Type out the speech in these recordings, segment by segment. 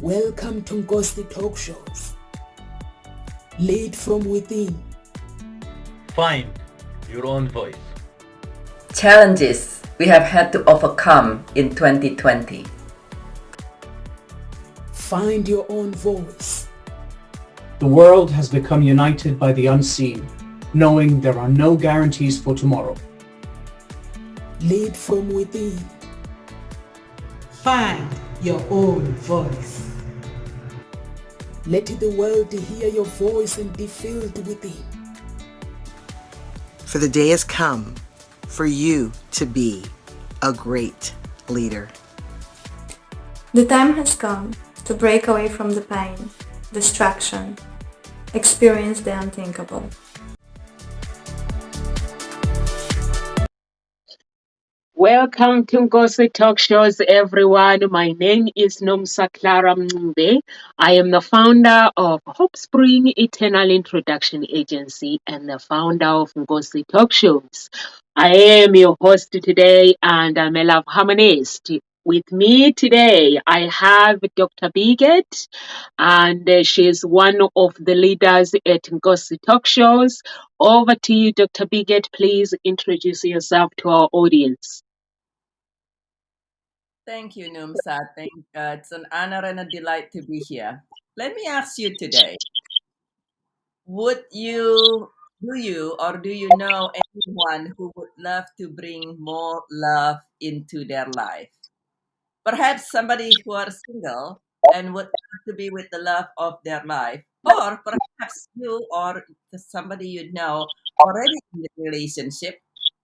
Welcome to Nkosi Talk Shows. Lead from within. Find your own voice. Challenges we have had to overcome in 2020. Find your own voice. The world has become united by the unseen, knowing there are no guarantees for tomorrow. Lead from within. Find your own voice. Let the world hear your voice and be filled within. For the day has come for you to be a great leader. The time has come to break away from the pain, distraction, experience the unthinkable. Welcome to Nkosi Talk Shows, everyone. My name is Nomsa Clara Mngbe. I am the founder of Hope Spring Eternal Introduction Agency and the founder of Nkosi Talk Shows. I am your host today, and I'm a love harmonist. With me today, I have Dr. Biget, and she's one of the leaders at Nkosi Talk Shows. Over to you, Dr. Biget. Please introduce yourself to our audience. Thank you, Numsa. It's an honor and a delight to be here. Let me ask you today, would you, do you know anyone who would love to bring more love into their life? Perhaps somebody who are single and would love to be with the love of their life, or perhaps you or somebody you know already in a relationship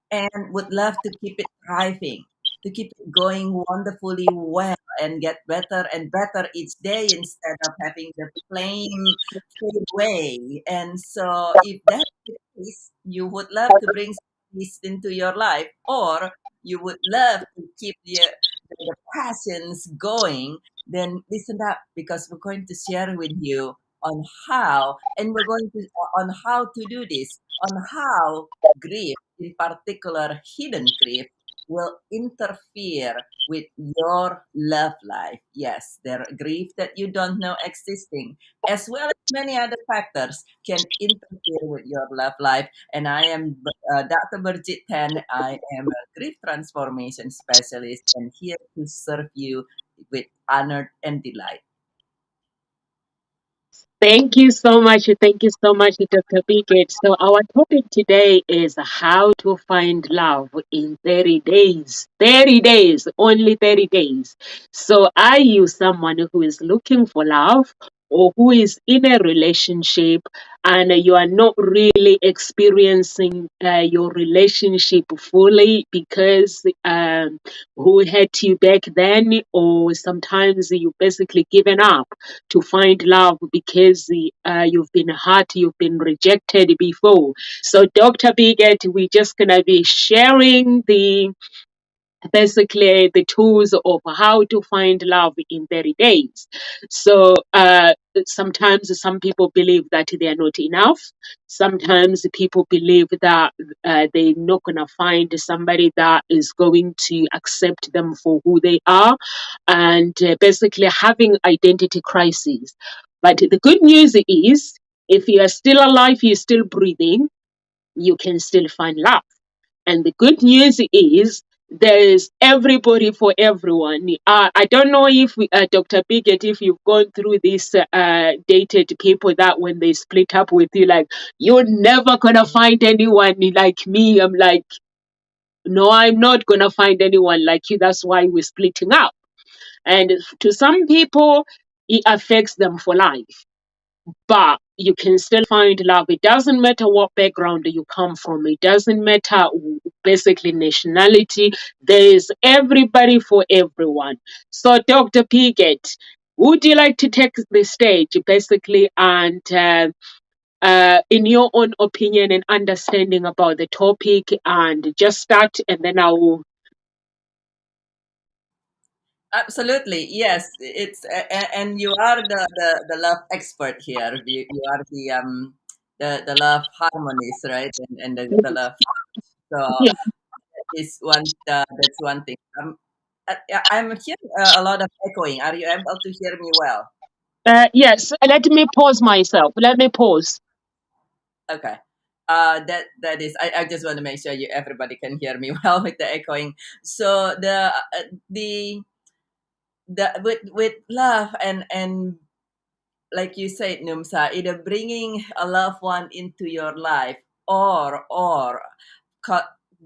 and would love to keep it thriving, to keep it going wonderfully well and get better and better each day instead of having the flame fade away. And so, if that's the case, you would love to bring peace into your life, or you would love to keep the passions going, then listen up because we're going to share with you on how, and we're going to on how to do this, on how grief, in particular hidden grief, will interfere with your love life. Yes, there are grief that you don't know existing, as well as many other factors can interfere with your love life. And I am Dr. Burjit Ten. I am a grief transformation specialist and here to serve you with honor and delight. Thank you so much. Thank you so much, Dr. Bigot. So, our topic today is how to find love in 30 days. 30 days, only 30 days. So, are you someone who is looking for love or who is in a relationship and you are not really experiencing your relationship fully because who hurt you back then, or sometimes you basically given up to find love because you've been hurt, you've been rejected before. So, Dr. Bigot, we're just gonna be sharing basically the tools of how to find love in 30 days. So sometimes some people believe that they are not enough. Sometimes people believe that they're not going to find somebody that is going to accept them for who they are, and basically having identity crises. But the good news is, if you are still alive, you're still breathing, you can still find love. And the good news is there's everybody for everyone. I don't know if Dr. Bigot, if you've gone through this dated people that when they split up with you, like, you're never going to find anyone like me. I'm like, no, I'm not going to find anyone like you. That's why we're splitting up. And to some people, it affects them for life, but you can still find love. It doesn't matter what background you come from. It doesn't matter basically nationality. There is everybody for everyone. So, Dr. Piggott, would you like to take the stage basically and in your own opinion and understanding about the topic, and just start and then I will. Absolutely, yes. And you are the love expert here. You are the love harmonies, right? And the love. So Yeah. is one that's one thing. I'm hearing a lot of echoing. Are you able to hear me well? Yes, let me pause myself. Let me pause. Okay. That is. I just want to make sure everybody can hear me well with the echoing. So the with love and like you said, Numsa, either bringing a loved one into your life or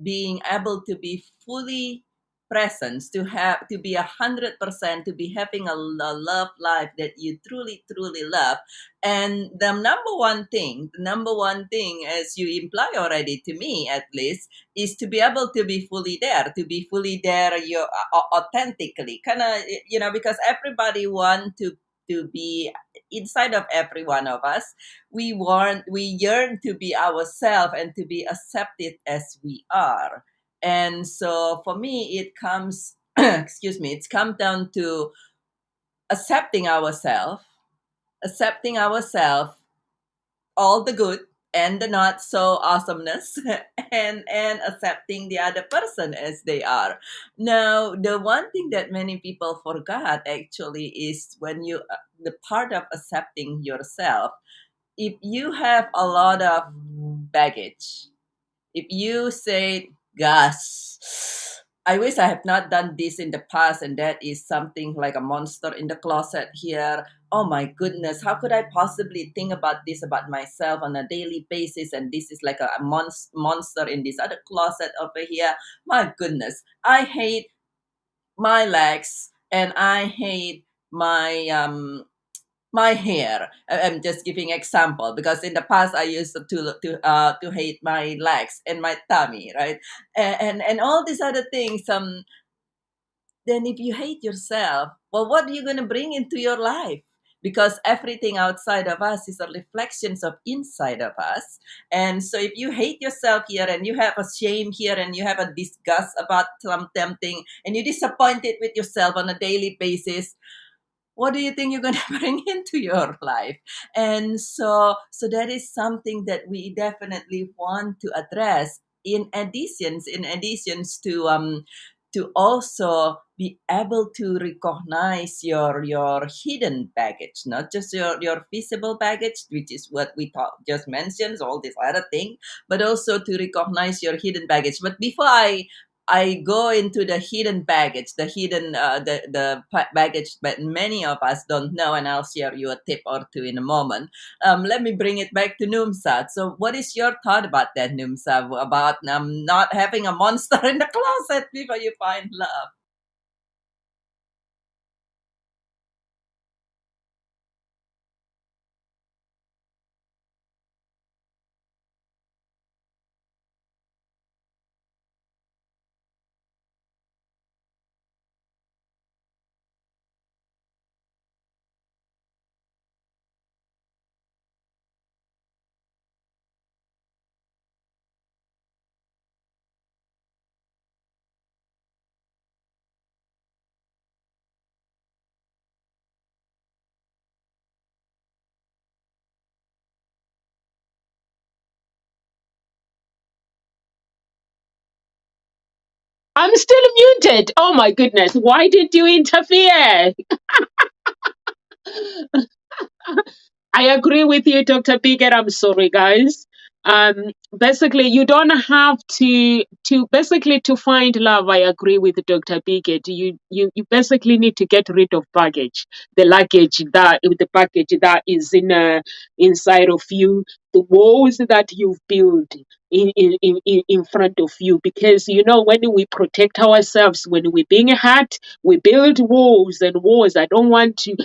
being able to be fully present, to be 100%, to be having a love life that you truly love. And the number one thing, as you imply already to me at least, is to be able to be fully there, you authentically, kind of, because everybody want to be inside of every one of us. We yearn to be ourselves and to be accepted as we are. And so for me it comes excuse me, it's come down to accepting ourselves, accepting ourselves, all the good and the not so awesomeness, and accepting the other person as they are. Now, the one thing that many people forgot actually is when you the part of accepting yourself. If you have a lot of baggage, if you say, gosh, I wish I have not done this in the past, and that is something like a monster in the closet here. Oh my goodness, how could I possibly think about this about myself on a daily basis? And this is like a monster in this other closet over here. My goodness, I hate my legs and I hate my hair. I'm just giving example because in the past I used to hate my legs and my tummy, right? And all these other things. Then if you hate yourself, well, what are you going to bring into your life? Because everything outside of us is a reflection of inside of us. And so if you hate yourself here and you have a shame here and you have a disgust about something and you're disappointed with yourself on a daily basis, what do you think you're going to bring into your life? And so that is something that we definitely want to address, in additions to also be able to recognize your hidden baggage, not just your visible baggage, which is what we just mentioned, all this other thing, but also to recognize your hidden baggage. But before I go into the hidden baggage, the baggage that many of us don't know, and I'll share you a tip or two in a moment. Let me bring it back to Numsat. So, what is your thought about that, Numsat, about not having a monster in the closet before you find love? I'm still muted. Oh my goodness. Why did you interfere? I agree with you, Dr. Bigot. I'm sorry, guys. Basically, you don't have to basically to find love. I agree with Dr. Bigot. You basically need to get rid of baggage, the baggage that is inside of you, the walls that you've built in front of you. Because when we protect ourselves, when we're being hurt, we build walls and walls. I don't want to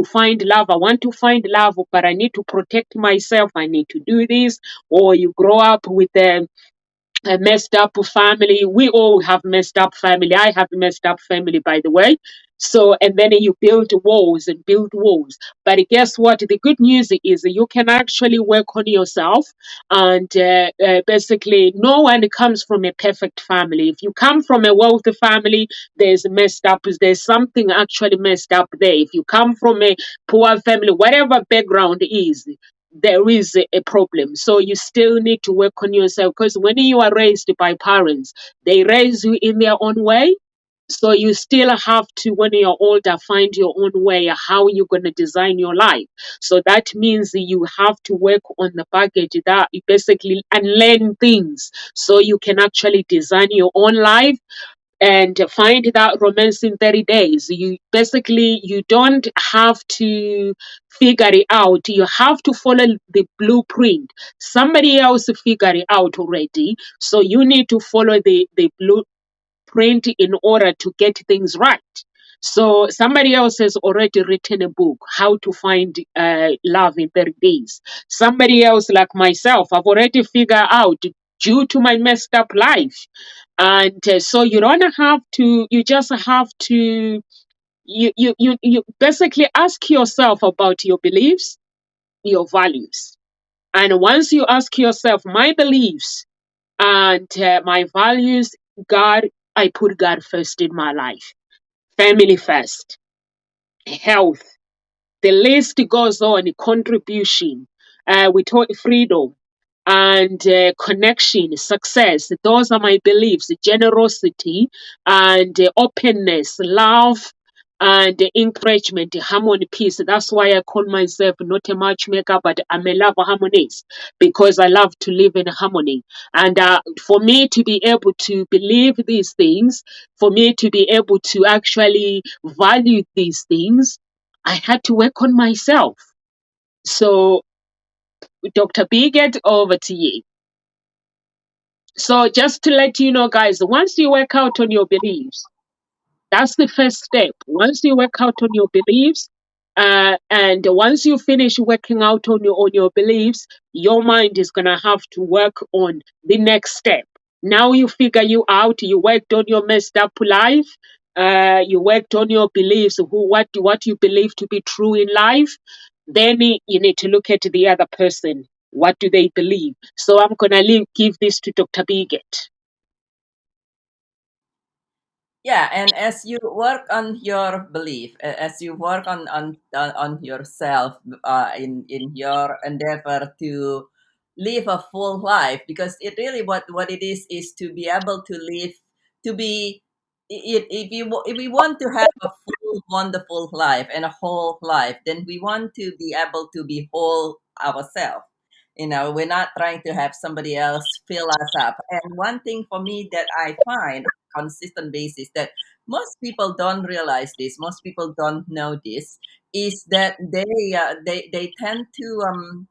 find love. I want to find love, but I need to protect myself. I need to do this. Or you grow up with a messed up family. We all have messed up family. I have messed up family, by the way. So, and then you build walls and build walls. But guess what? The good news is you can actually work on yourself. And basically, no one comes from a perfect family. If you come from a wealthy family, there's something actually messed up there. If you come from a poor family, whatever background is, there is a problem. So you still need to work on yourself, because when you are raised by parents, they raise you in their own way. So you still have to, when you're older, find your own way, how you're going to design your life. So that means you have to work on the baggage that you basically unlearn things so you can actually design your own life and find that romance in 30 days. You basically, you don't have to figure it out. You have to follow the blueprint. Somebody else figured it out already. So you need to follow the blueprint in order to get things right. So somebody else has already written a book, How to Find Love in 30 Days. Somebody else, like myself, I've already figured out due to my messed up life. And so you don't have to, you just have to, you basically ask yourself about your beliefs, your values. And once you ask yourself, my beliefs and my values, God, I put God first in my life, family first, health. The list goes on, contribution, we talk freedom and connection, success. Those are my beliefs, generosity and openness, love and encouragement, harmony, peace. That's why I call myself not a matchmaker, but I'm a love harmonist because I love to live in harmony. And for me to be able to believe these things, for me to be able to actually value these things, I had to work on myself. So, Dr. Bigot, over to you. So, just to let you know, guys, once you work out on your beliefs, that's the first step. Once you work out on your beliefs, and once you finish working out on your beliefs, your mind is gonna have to work on the next step. Now you figure you out. You worked on your messed up life. You worked on your beliefs. What you believe to be true in life. Then you need to look at the other person. What do they believe? So I'm gonna give this to Dr. Bigot. Yeah, and as you work on your belief, as you work on yourself, in your endeavor to live a full life, because it really, what it is to be able to live, to be, if we want to have a full wonderful life and a whole life, then we want to be able to be whole ourselves. We're not trying to have somebody else fill us up. And one thing for me that I find consistent basis that most people don't realize this, most people don't know this, is that they tend to,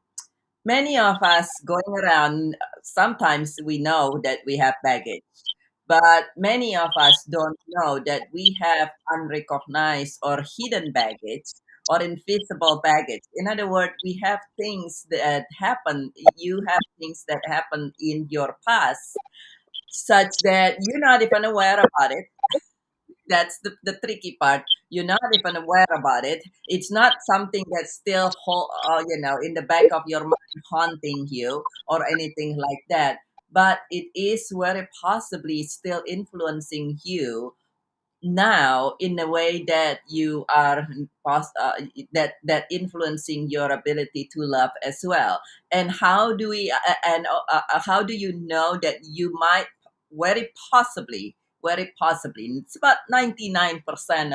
many of us going around, sometimes we know that we have baggage, but many of us don't know that we have unrecognized or hidden baggage or invisible baggage. In other words, we have things that happen, you have things that happen in your past such that you're not even aware about it. That's the tricky part. You're not even aware about it. It's not something that's still in the back of your mind haunting you or anything like that, but it is very possibly still influencing you now in a way that you are that influencing your ability to love as well. And how do you know that you might, very possibly, it's about 99%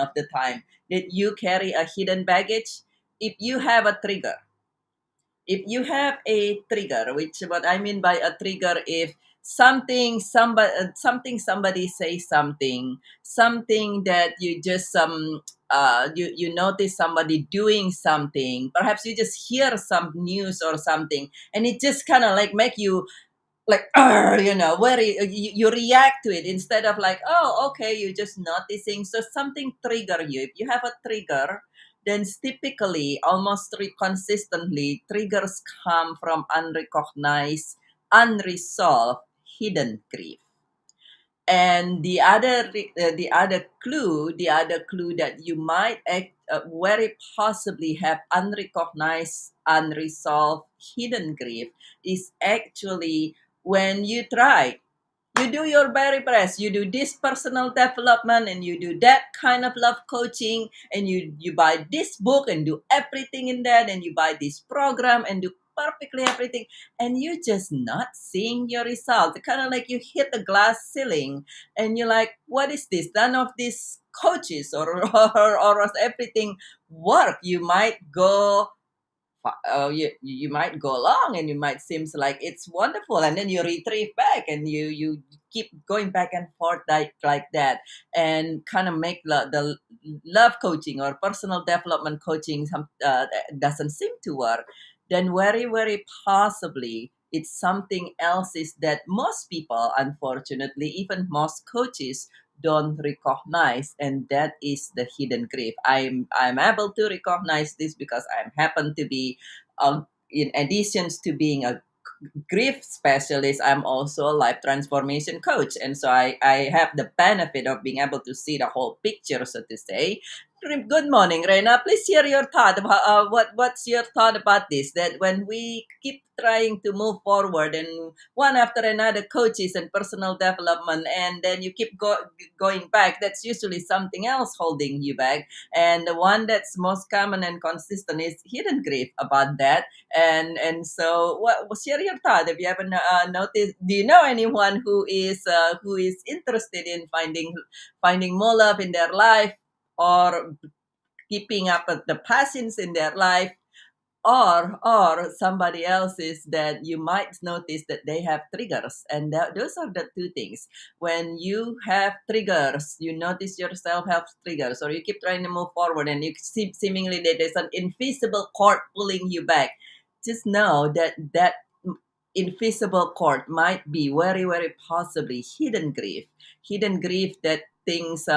of the time that you carry a hidden baggage if you have a trigger. If you have a trigger, which what I mean by a trigger, if somebody says something that you just you notice somebody doing something, perhaps you just hear some news or something, and it just kind of like make you like where you react to it instead of like, oh, okay, you're just noticing. So something trigger you. If you have a trigger, then typically, almost consistently, triggers come from unrecognized, unresolved, hidden grief. And the other clue that you might very possibly have unrecognized, unresolved, hidden grief is actually when you try, you do your very best, you do this personal development and you do that kind of love coaching, and you buy this book and do everything in that, and you buy this program and do perfectly everything, and you're just not seeing your results. Kind of like you hit a glass ceiling, and you're like, "What is this? None of these coaches or everything work." You might go you might go along and you might seems like it's wonderful, and then you retrieve back and you keep going back and forth like that, and kind of make the love coaching or personal development coaching doesn't seem to work. Then very possibly it's something else is that most people, unfortunately, even most coaches don't recognize, and that is the hidden grief. I'm able to recognize this because I happen to be in addition to being a grief specialist, I'm also a life transformation coach. And so I have the benefit of being able to see the whole picture, so to say. Good morning, Reina. Please share your thought about what's your thought about this? That when we keep trying to move forward and one after another coaches and personal development, and then you keep going back, that's usually something else holding you back. And the one that's most common and consistent is hidden grief about that. And so share your thought. Have you ever noticed, do you know anyone who is interested in finding more love in their life, or keeping up with the passions in their life, or somebody else is that you might notice that they have triggers, and those are the two things. When you have triggers, you notice yourself have triggers, or you keep trying to move forward and you see seemingly that there's an invisible cord pulling you back. Just know that that invisible cord might be very possibly hidden grief that things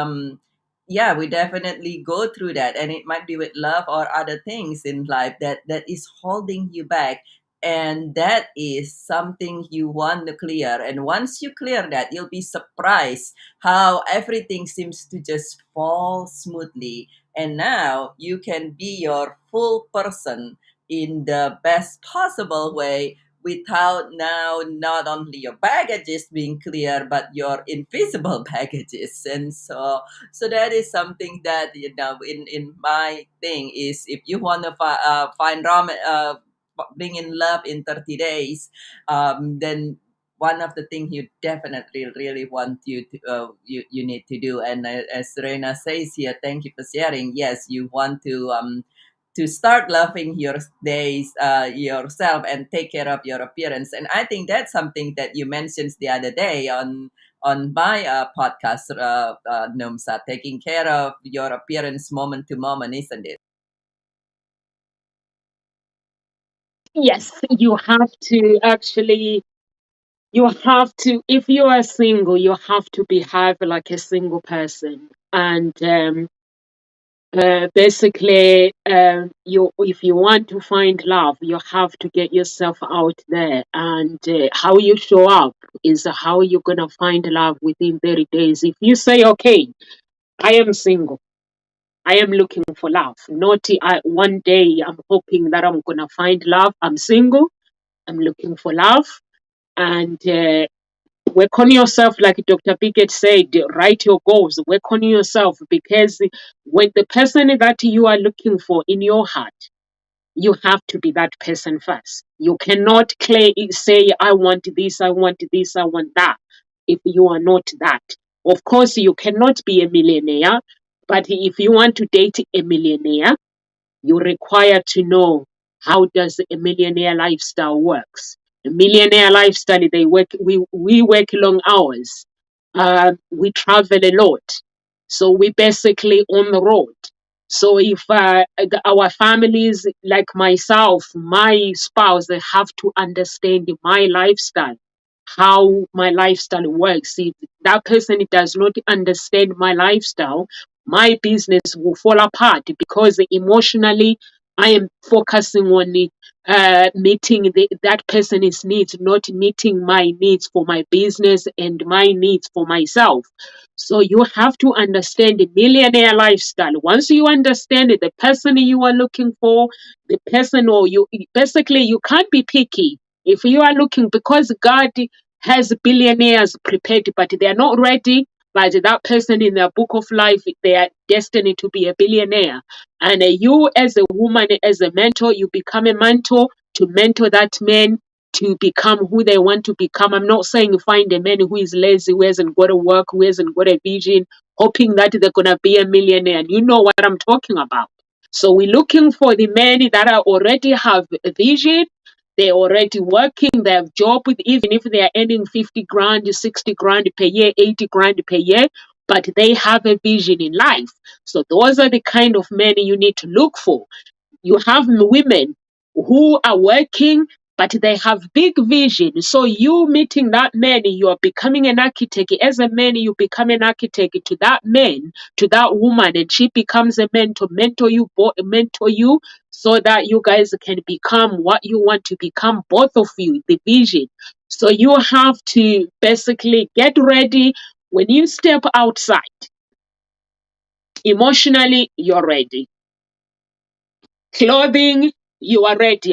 yeah, we definitely go through that, and it might be with love or other things in life that is holding you back, and that is something you want to clear. And once you clear that, you'll be surprised how everything seems to just fall smoothly, and now you can be your full person in the best possible way, without now not only your baggages being clear but your invisible baggages. And so that is something that, in my thing is, if you want to find ramen, bring in love in 30 days, then one of the things you definitely really want you need to do. And as Reina says here, thank you for sharing. Yes, you want to start loving your days, yourself, and take care of your appearance. And I think that's something that you mentioned the other day on my podcast, Nomsa, taking care of your appearance moment to moment, isn't it? Yes, you have to actually, you have to, if you are single, you have to behave like a single person. And basically, you, if you want to find love, you have to get yourself out there. And how you show up is how you're going to find love within 30 days. If you say, okay, I am single, I am looking for love. Not one day I'm hoping that I'm going to find love. I'm single, I'm looking for love. And work on yourself, like Dr. Pickett said, write your goals, work on yourself, because when the person that you are looking for in your heart, you have to be that person first. You cannot say, I want this, I want this, I want that, if you are not that. Of course, you cannot be a millionaire, but if you want to date a millionaire, you require to know how does a millionaire lifestyle works. A millionaire lifestyle, we work long hours. We travel a lot. So we basically on the road. So if our families, like myself, my spouse, they have to understand my lifestyle, how my lifestyle works. If that person does not understand my lifestyle, my business will fall apart, because emotionally I am focusing on meeting that person's needs, not meeting my needs for my business and my needs for myself. So you have to understand the millionaire lifestyle. Once you understand it, the person you are looking for, the person, or you basically, you can't be picky. If you are looking, because God has billionaires prepared, but they are not ready. But that person in their book of life, they are destined to be a billionaire. And you, as a woman, as a mentor, you become a mentor to mentor that man to become who they want to become. I'm not saying find a man who is lazy, who hasn't got a work, who hasn't got a vision, hoping that they're going to be a millionaire. You know what I'm talking about. So we're looking for the men that are already have a vision. They're already working, they have job with, even if they are earning 50 grand, 60 grand per year, 80 grand per year, but they have a vision in life. So those are the kind of men you need to look for. You have women who are working, but they have big vision. So you meeting that man, you are becoming an architect. As a man, you become an architect to that man, to that woman, and she becomes a mentor you, so that you guys can become what you want to become, both of you, the vision. So you have to basically get ready. When you step outside, emotionally, you're ready. Clothing, you are ready.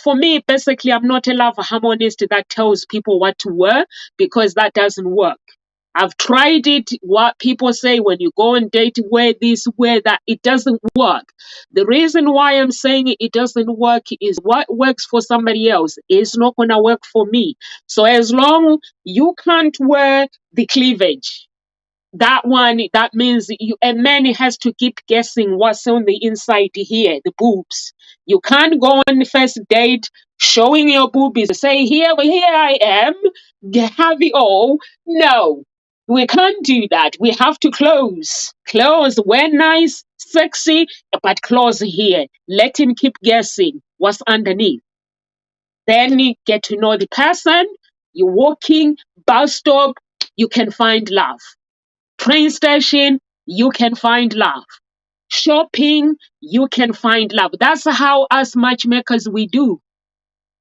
For me, basically, I'm not a love harmonist that tells people what to wear, because that doesn't work. I've tried it. What people say when you go on date, wear this, wear that, it doesn't work. The reason why I'm saying it doesn't work is what works for somebody else is not going to work for me. So as long you can't wear the cleavage, that means a man has to keep guessing what's on the inside here, the boobs. You can't go on the first date showing your boobies, say, here I am, have it all. No, we can't do that. We have to close, wear nice, sexy, but close here. Let him keep guessing what's underneath. Then you get to know the person. You're walking, bus stop, you can find love. Train station, you can find love. Shopping, you can find love. That's how us matchmakers we do.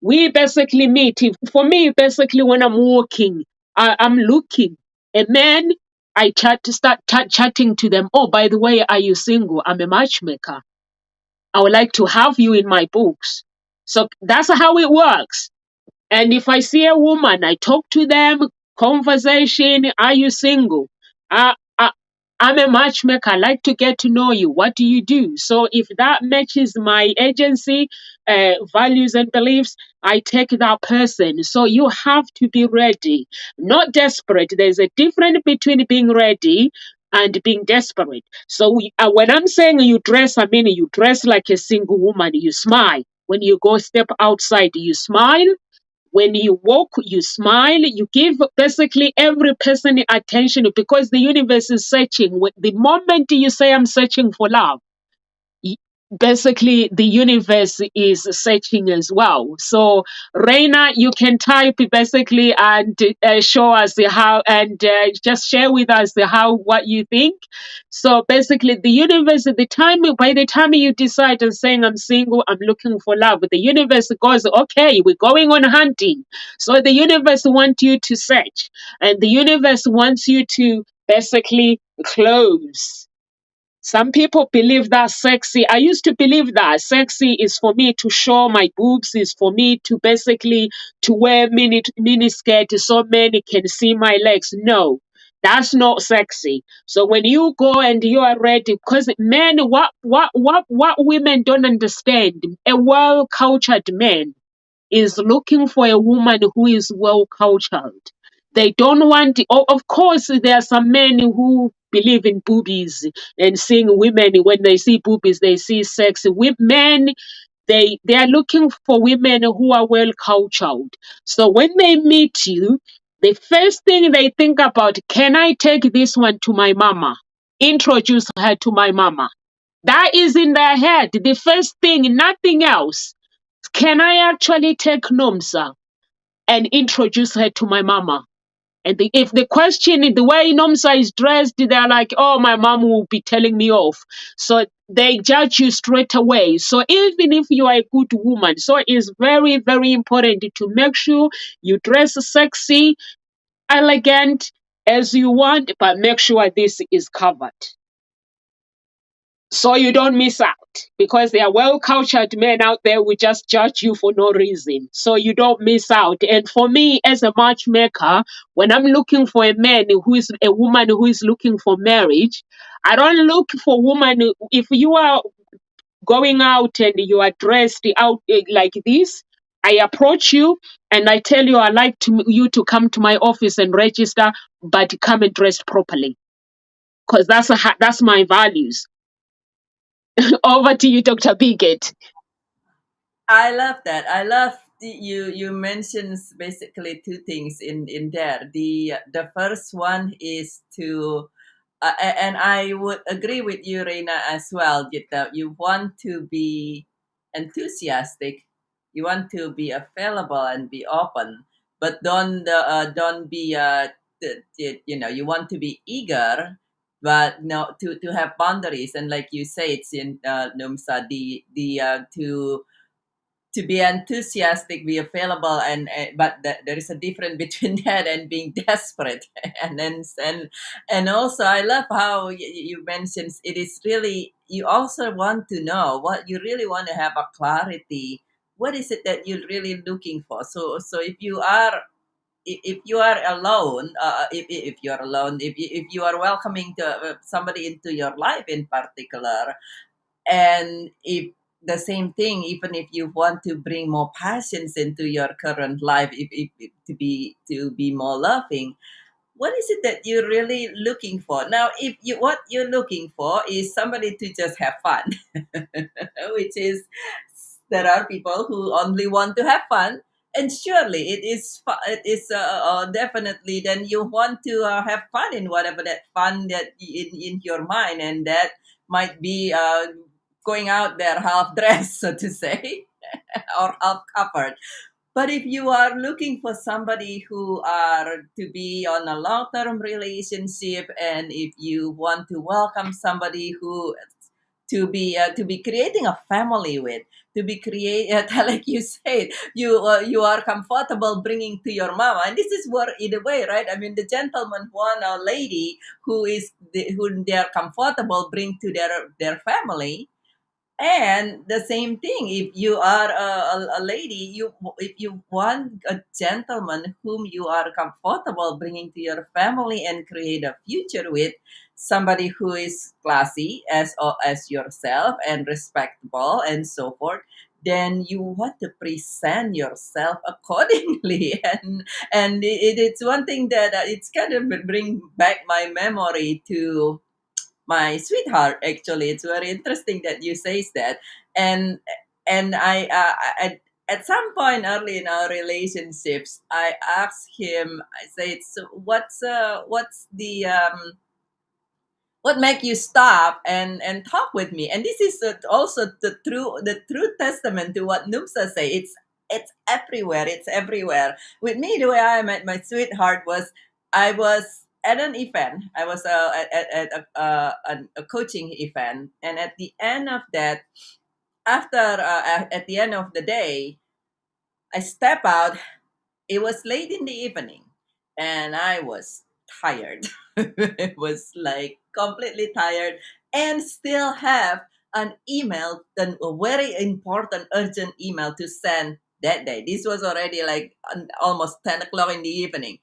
We basically meet. For me, basically, when I'm walking, I'm looking. A man, I start chatting to them. Oh, by the way, are you single? I'm a matchmaker. I would like to have you in my books. So that's how it works. And if I see a woman, I talk to them, conversation, are you single? Uh, uh, I'm a matchmaker. I like to get to know you. What do you do? So if that matches my agency, values and beliefs, I take that person. So you have to be ready, not desperate. There's a difference between being ready and being desperate. So when I'm saying you dress, I mean you dress like a single woman. You smile. When you go step outside, you smile. When you walk, you smile, you give basically every person attention, because the universe is searching. The moment you say, I'm searching for love, basically the universe is searching as well. So Reina, you can type basically and show us how, and just share with us what you think. So basically the universe, by the time you decide and saying I'm single, I'm looking for love, the universe goes, okay, we're going on hunting. So the universe wants you to search, and the universe wants you to basically close. Some people believe that sexy. I used to believe that sexy is for me to show my boobs, is for me to basically to wear mini skirt so many can see my legs. No, that's not sexy. So when you go and you are ready, because men, what women don't understand, a well cultured man is looking for a woman who is well cultured. They don't want, of course, there are some men who believe in boobies and seeing women, when they see boobies, they see sex. Men, they are looking for women who are well cultured. So when they meet you, the first thing they think about, can I take this one to my mama? Introduce her to my mama. That is in their head. The first thing, nothing else. Can I actually take Nomsa and introduce her to my mama? And if the question, the way Nomsa is dressed, they're like, oh, my mom will be telling me off. So they judge you straight away. So even if you are a good woman, so it's very, very important to make sure you dress sexy, elegant as you want, but make sure this is covered, so you don't miss out, because there are well-cultured men out there who just judge you for no reason. So you don't miss out. And for me, as a matchmaker, when I'm looking for a man who is a woman who is looking for marriage, I don't look for woman. If you are going out and you are dressed out like this, I approach you and I tell you I like you to come to my office and register, but come and dressed properly, because that's my values. Over to you, Dr. Bigot. I love that. I love you mentioned basically two things in there. The first one is to and I would agree with you, Reina, as well. You want to be enthusiastic, you want to be available and be open, but don't be you want to be eager, but no, to have boundaries. And like you say, it's in Numsa, the to be enthusiastic, be available, and but there is a difference between that and being desperate. and then and also, I love how you mentioned it is really, you also want to know what you really want to have a clarity. What is it that you're really looking for? So if you are, if you are alone, if you are alone, if you are welcoming to somebody into your life in particular, and if the same thing, even if you want to bring more passions into your current life, if to be more loving, what is it that you're really looking for? Now, if you, what you're looking for is somebody to just have fun, which is, there are people who only want to have fun, and surely it is definitely, then you want to have fun in whatever that fun that in your mind, and that might be going out there half dressed, so to say, or half covered. But if you are looking for somebody who are to be on a long-term relationship, and if you want to welcome somebody who to be creating a family with, to be create like you said, you are comfortable bringing to your mama, and this is what, in a way, right? I mean, the gentleman want a lady who they are comfortable bring to their family. And the same thing, if you are a lady, if you want a gentleman whom you are comfortable bringing to your family and create a future with, somebody who is classy as yourself and respectable and so forth, then you want to present yourself accordingly. And it's one thing that it's kind of bring back my memory to my sweetheart. Actually, it's very interesting that you says that. And and at some point early in our relationships, I asked him, I said, so what's the what make you stop and talk with me? And this is also the true testament to what Numsa say. It's everywhere. It's everywhere. With me, the way I met my sweetheart was, I was at an event. I was at a coaching event, and at the end of that, after at the end of the day, I step out. It was late in the evening, and I was tired. It was like completely tired, and still have an email, a very important, urgent email to send that day. This was already like almost 10 o'clock in the evening,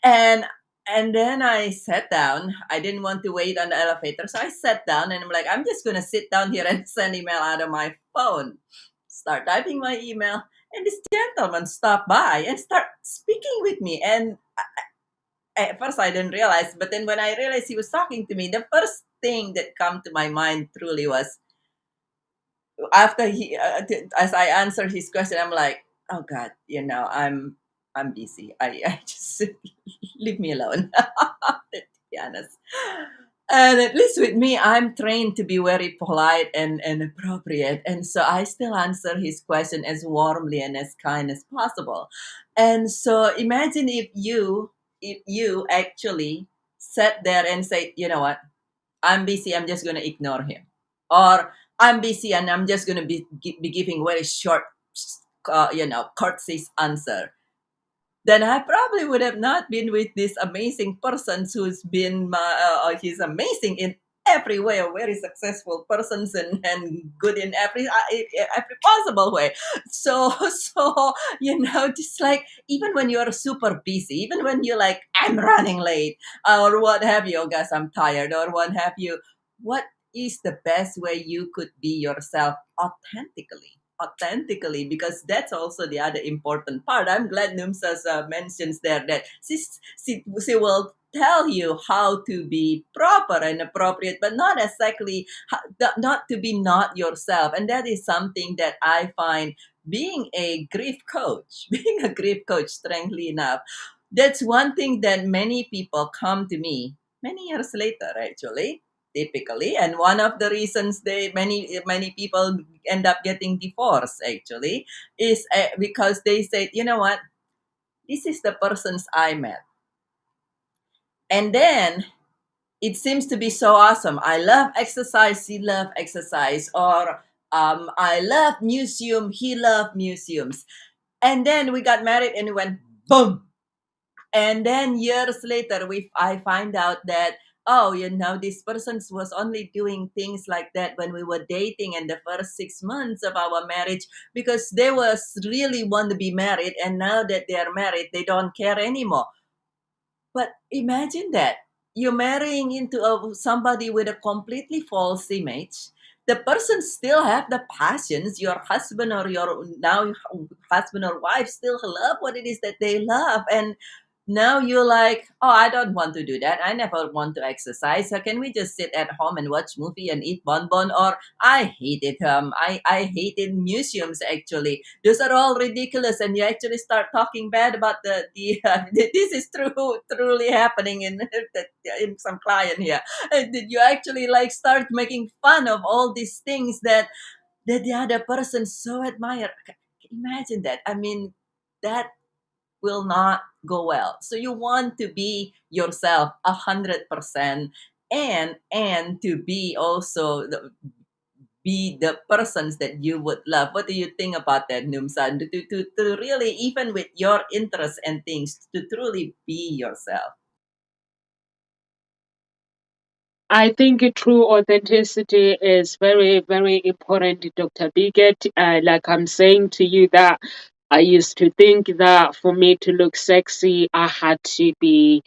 and then I sat down. I didn't want to wait on the elevator, so I sat down, and I'm like, I'm just gonna sit down here and send email out of my phone. Start typing my email, and this gentleman stopped by and start speaking with me. And at first I didn't realize, but then when I realized he was talking to me, the first thing that come to my mind truly was, after as I answered his question, I'm like, oh God, I'm busy. I just leave me alone. To be honest. And at least with me, I'm trained to be very polite and appropriate. And so I still answer his question as warmly and as kind as possible. And so imagine if you actually sat there and say, you know what, I'm busy, I'm just gonna ignore him. Or I'm busy and I'm just gonna be giving very short courtesy answer, then I probably would have not been with this amazing person who's been he's amazing in every way, a very successful person, and good in every possible way. So so just like, even when you're super busy, even when you're like, I'm running late, or what have you, oh guys, I'm tired, or what have you, what is the best way you could be yourself authentically, because that's also the other important part. I'm glad Numsas mentions there that she will tell you how to be proper and appropriate, but not exactly not to be not yourself. And that is something that I find being a grief coach, being a grief coach, strangely enough, that's one thing that many people come to me many years later, actually, typically. And one of the reasons many people end up getting divorced, actually, is because they said, you know what, this is the persons I met. And then it seems to be so awesome. I love exercise, he love exercise, or I love museum, he loved museums. And then we got married and we went boom. And then years later, I find out that, oh, this person was only doing things like that when we were dating in the first 6 months of our marriage, because they was really want to be married, and now that they are married, they don't care anymore. But imagine that you're marrying into somebody with a completely false image. The person still have the passions. Your husband or your now husband or wife still love what it is that they love, and now you're like, oh, I don't want to do that. I never want to exercise. So can we just sit at home and watch movie and eat bonbon? Or I hated I hated museums, actually. Those are all ridiculous, and you actually start talking bad about the this is truly happening in some client here. And did you actually like start making fun of all these things that the other person so admire? Imagine that. I mean, that will not go well. So you want to be yourself 100%, and to be also be the persons that you would love. What do you think about that, Numsan? To really, even with your interests and things, to truly be yourself. I think true authenticity is very, very important, Dr. Bigot. Like I'm saying to you that I used to think that for me to look sexy, I had to be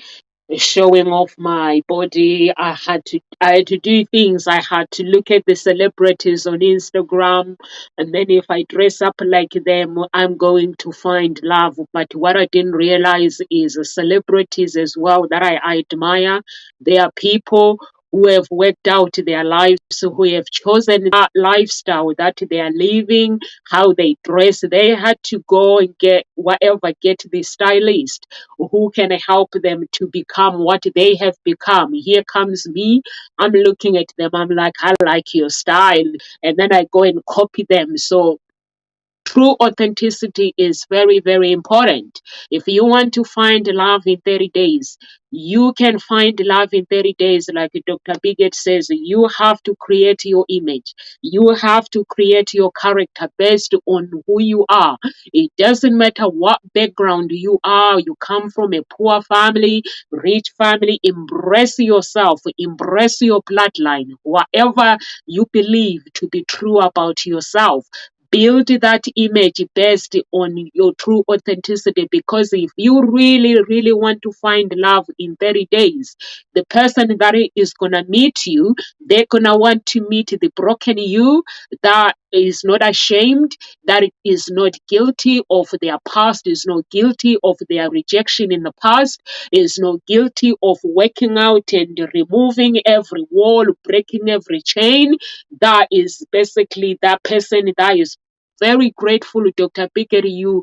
showing off my body. I had to do things. I had to look at the celebrities on Instagram, and then if I dress up like them, I'm going to find love. But what I didn't realize is celebrities as well that I admire. They are people who have worked out their lives, who have chosen that lifestyle that they are living, how they dress. They had to go and get the stylist who can help them to become what they have become. Here comes me. I'm looking at them. I'm like, I like your style. And then I go and copy them. So true authenticity is very, very important. If you want to find love in 30 days, you can find love in 30 days. Like Dr. Bigot says, you have to create your image. You have to create your character based on who you are. It doesn't matter what background you are. You come from a poor family, rich family. Embrace yourself. Embrace your bloodline. Whatever you believe to be true about yourself, build that image based on your true authenticity, because if you really, really want to find love in 30 days, the person that is going to meet you, they're going to want to meet the broken you that is not ashamed, that is not guilty of their past, is not guilty of their rejection in the past, is not guilty of working out and removing every wall, breaking every chain. That is basically that person that is very grateful. Dr. Pickett, you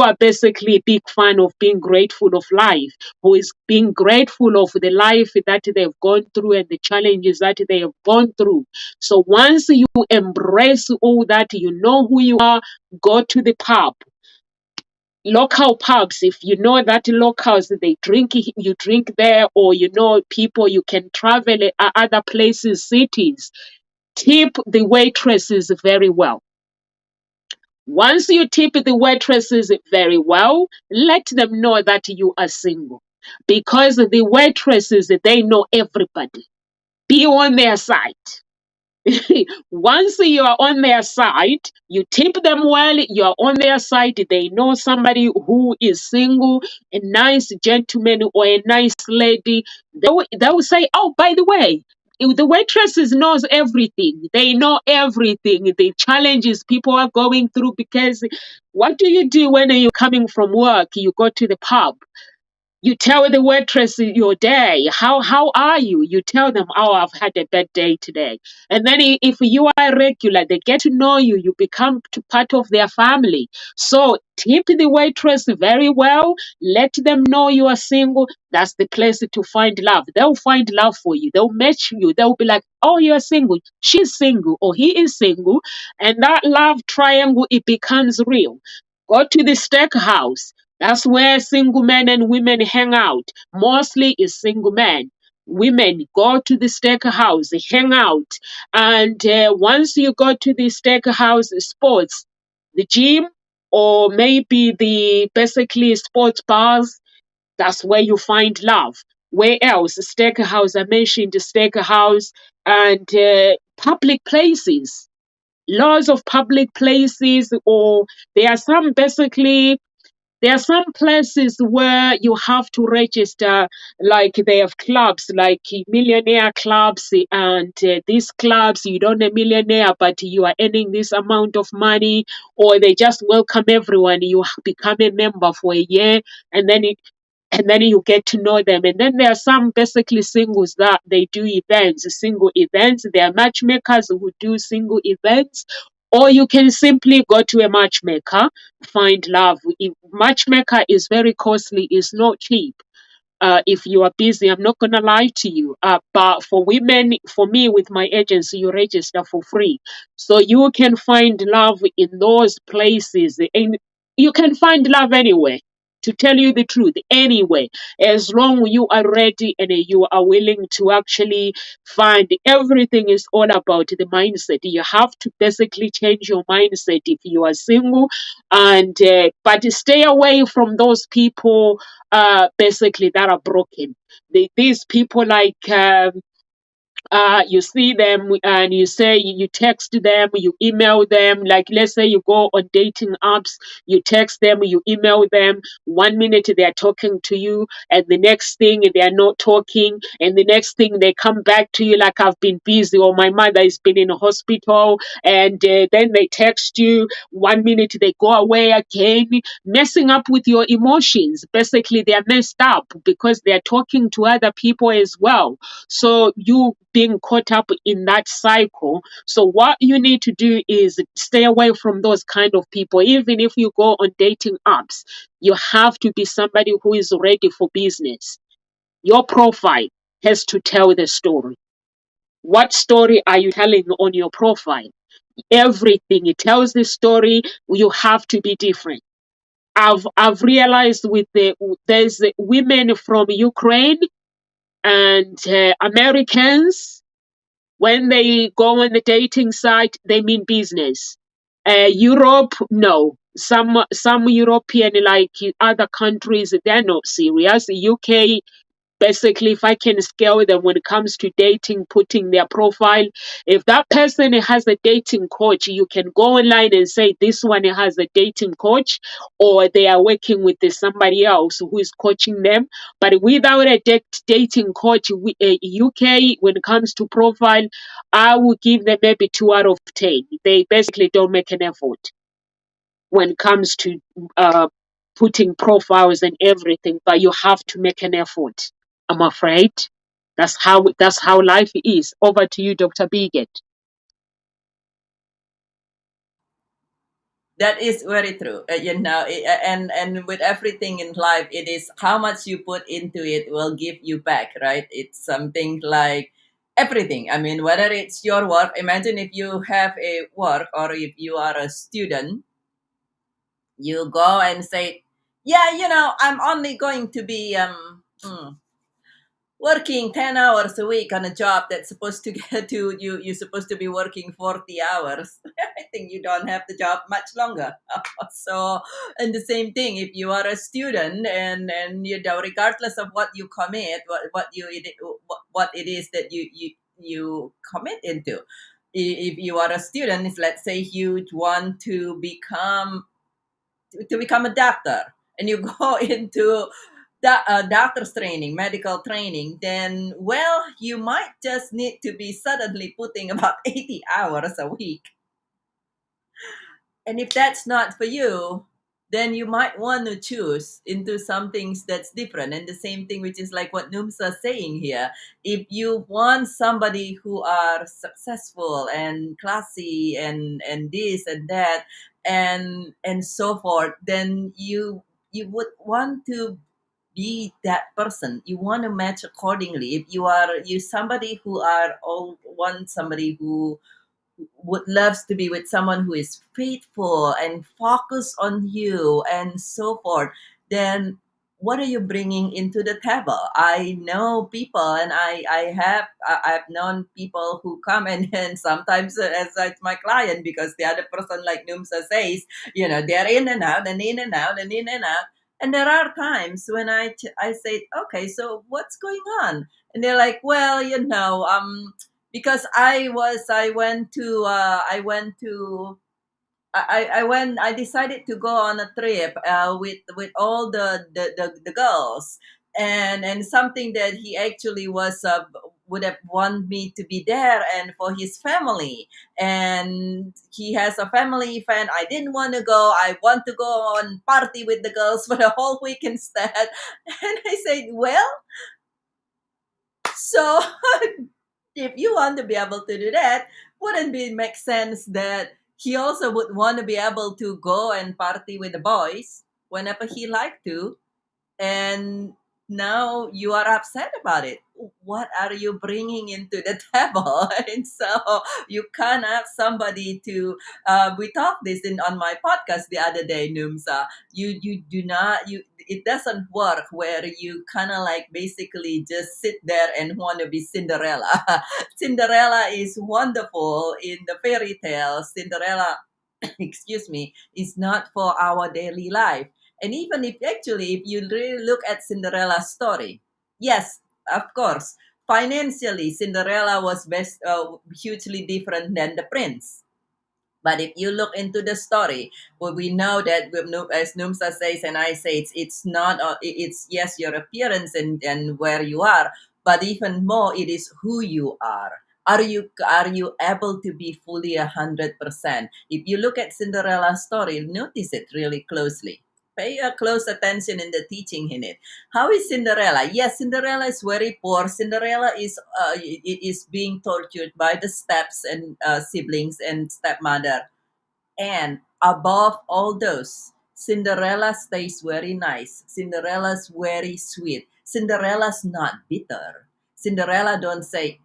are basically a big fan of being grateful of life, who is being grateful of the life that they've gone through and the challenges that they have gone through. So once you embrace all that, you know who you are, go to the pub. Local pubs, if you know that locals they drink, you drink there, or you know people, you can travel other places, cities. Tip the waitresses very well. Once you tip the waitresses very well, let them know that you are single, because the waitresses, they know everybody. Be on their side. Once you are on their side, you tip them well, you are on their side, they know somebody who is single, a nice gentleman or a nice lady. They will say, oh, by the way, the waitresses knows everything. They know everything, the challenges people are going through. Because what do you do when you're coming from work? You go to the pub. You tell the waitress your day. How are you? You tell them, oh, I've had a bad day today. And then if you are regular, they get to know you. You become part of their family. So tip the waitress very well. Let them know you are single. That's the place to find love. They'll find love for you. They'll match you. They'll be like, oh, you're single. She's single, or he is single. And that love triangle, it becomes real. Go to the steakhouse. That's where single men and women hang out. Mostly is single men. Women go to the steakhouse, hang out. And once you go to the steakhouse, sports, the gym, or maybe the basically sports bars, that's where you find love. Where else? Steakhouse, I mentioned the steakhouse, and public places. Lots of public places, or there are some basically there are some places where you have to register, like they have clubs, like millionaire clubs, and these clubs, you don't a millionaire, but you are earning this amount of money, or they just welcome everyone. You become a member for a year, and then you get to know them. And then there are some basically singles that they do events, single events. There are matchmakers who do single events, or you can simply go to a matchmaker, find love. Matchmaker is very costly, it's not cheap. If you are busy, I'm not gonna lie to you. But for women, for me, with my agency, you register for free, so you can find love in those places, and you can find love anywhere. To tell you the truth, anyway, as long you are ready and you are willing to actually find, everything is all about the mindset. You have to basically change your mindset if you are single, and but stay away from those people basically that are broken. These people like you see them and you say you text them, you email them. Like let's say you go on dating apps, you text them, you email them. 1 minute they are talking to you, and the next thing they are not talking, and the next thing they come back to you like I've been busy, or my mother has been in a hospital, and then they text you. 1 minute they go away again, messing up with your emotions. Basically, they are messed up because they are talking to other people as well. So you being caught up in that cycle. So what you need to do is stay away from those kind of people. Even if you go on dating apps, you have to be somebody who is ready for business. Your profile has to tell the story. What story are you telling on your profile? Everything. It tells the story. You have to be different. I've realized there's women from Ukraine and Americans, when they go on the dating site, they mean business. Europe, no. Some European, like other countries, they're not serious. UK, basically, if I can scale them when it comes to dating, putting their profile, if that person has a dating coach, you can go online and say this one has a dating coach, or they are working with somebody else who is coaching them. But without a dating coach, UK, when it comes to profile, I will give them maybe 2 out of 10. They basically don't make an effort when it comes to putting profiles and everything, but you have to make an effort. I'm afraid that's how life is. Over to you, Dr. Bigot. That is very true. And with everything in life, it is how much you put into it will give you back, right? It's something like everything. I mean, whether it's your work, imagine if you have a work or if you are a student, you go and say, yeah, I'm only going to be working 10 hours a week on a job that's supposed to get to you're supposed to be working 40 hours. I think you don't have the job much longer. So, and the same thing if you are a student, and regardless of what you commit, what it is that you commit into. If you are a student, if let's say you want to become a doctor, and you go into doctor's training, medical training, then, well, you might just need to be suddenly putting about 80 hours a week. And if that's not for you, then you might want to choose into some things that's different. And the same thing, which is like what Numsa saying here. If you want somebody who are successful and classy and this and that and so forth, then you would want to be that person. You want to match accordingly. If you somebody who are all want somebody who would loves to be with someone who is faithful and focused on you and so forth, then what are you bringing into the table? I know people, and I've known people who come and sometimes as my client, because the other person, like Numsa says, they're in and out and in and out and in and out. And there are times when I say, okay, so what's going on? And they're like, well, because I decided to go on a trip with all the girls, and something that he actually would have wanted me to be there, and for his family, and he has a family event. I didn't want to go. I want to go on party with the girls for the whole week instead. And I said, well, so if you want to be able to do that, wouldn't it make sense that he also would want to be able to go and party with the boys whenever he liked to? And now you are upset about it. What are you bringing into the table? And so you can't ask somebody to. We talked this on my podcast the other day, Numsa. You do not you. It doesn't work where you kind of like basically just sit there and want to be Cinderella. Cinderella is wonderful in the fairy tale. Cinderella, excuse me, is not for our daily life. And even if you really look at Cinderella's story, yes, of course, financially, Cinderella was hugely different than the prince. But if you look into the story, well, we know that, as Numsa says and I say, it's not, it's yes, your appearance and where you are, but even more, it is who you are. Are you able to be fully 100%? If you look at Cinderella's story, notice it really closely. Pay a close attention in the teaching in it. How is Cinderella? Yes, Cinderella is very poor. Cinderella is being tortured by the steps and siblings and stepmother. And above all those, Cinderella stays very nice. Cinderella's very sweet. Cinderella's not bitter. Cinderella don't say,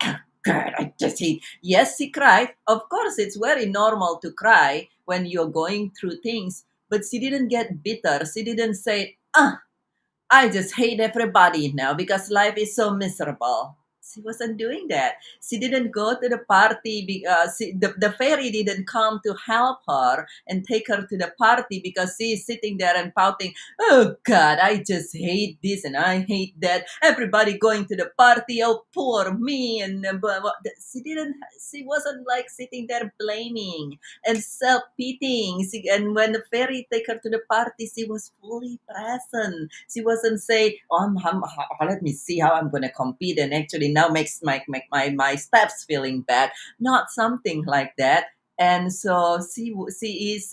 God, I just hate. Yes, she cried. Of course, it's very normal to cry when you're going through things. But she didn't get bitter. She didn't say, I just hate everybody now because life is so miserable. She wasn't doing that. She didn't go to the party because the fairy didn't come to help her and take her to the party because she is sitting there and pouting, oh God, I just hate this and I hate that. Everybody going to the party, oh poor me. And she wasn't like sitting there blaming and self-pitying. And when the fairy take her to the party, she was fully present. She wasn't say, oh, let me see how I'm going to compete and actually now makes my steps feeling bad. Not something like that. And so she is,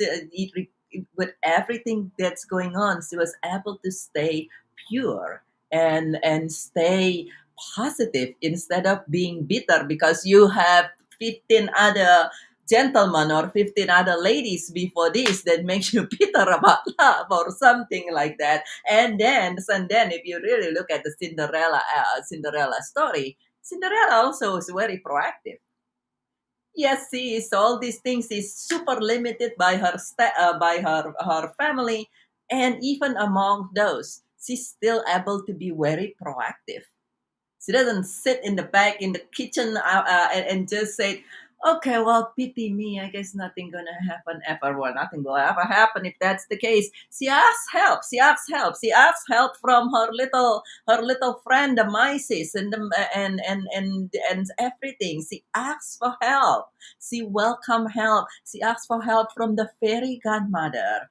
with everything that's going on, she was able to stay pure and stay positive instead of being bitter because you have 15 other gentlemen or 15 other ladies before this that makes you bitter about love or something like that. And then if you really look at the Cinderella story, Cinderella also is very proactive. Yes, she is all these things is super limited by her family, and even among those, she's still able to be very proactive. She doesn't sit in the back in the kitchen and just say, okay, well, pity me. I guess nothing gonna happen ever. Well, nothing will ever happen if that's the case. She asks help. She asks help. She asks help from her little friend, the mices, and everything. She asks for help. She welcome help. She asks for help from the fairy godmother.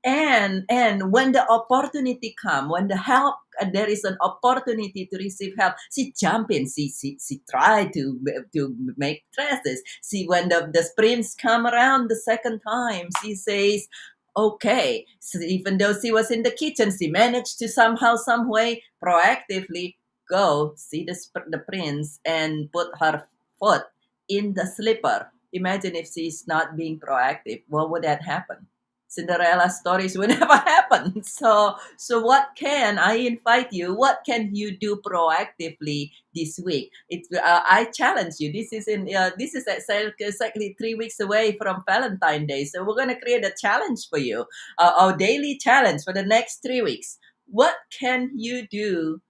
And when the opportunity come, when the help there is an opportunity to receive help, she jump in. She try to make dresses. See, when the prince come around the second time, she says, okay. So even though she was in the kitchen, she managed to somehow, some way, proactively go see the prince and put her foot in the slipper. Imagine if she's not being proactive, what would that happen? Cinderella stories will never happen. So what can I invite you? What can you do proactively this week? I challenge you. This is exactly 3 weeks away from Valentine's Day. So we're gonna create a challenge for you, our daily challenge for the next 3 weeks. What can you do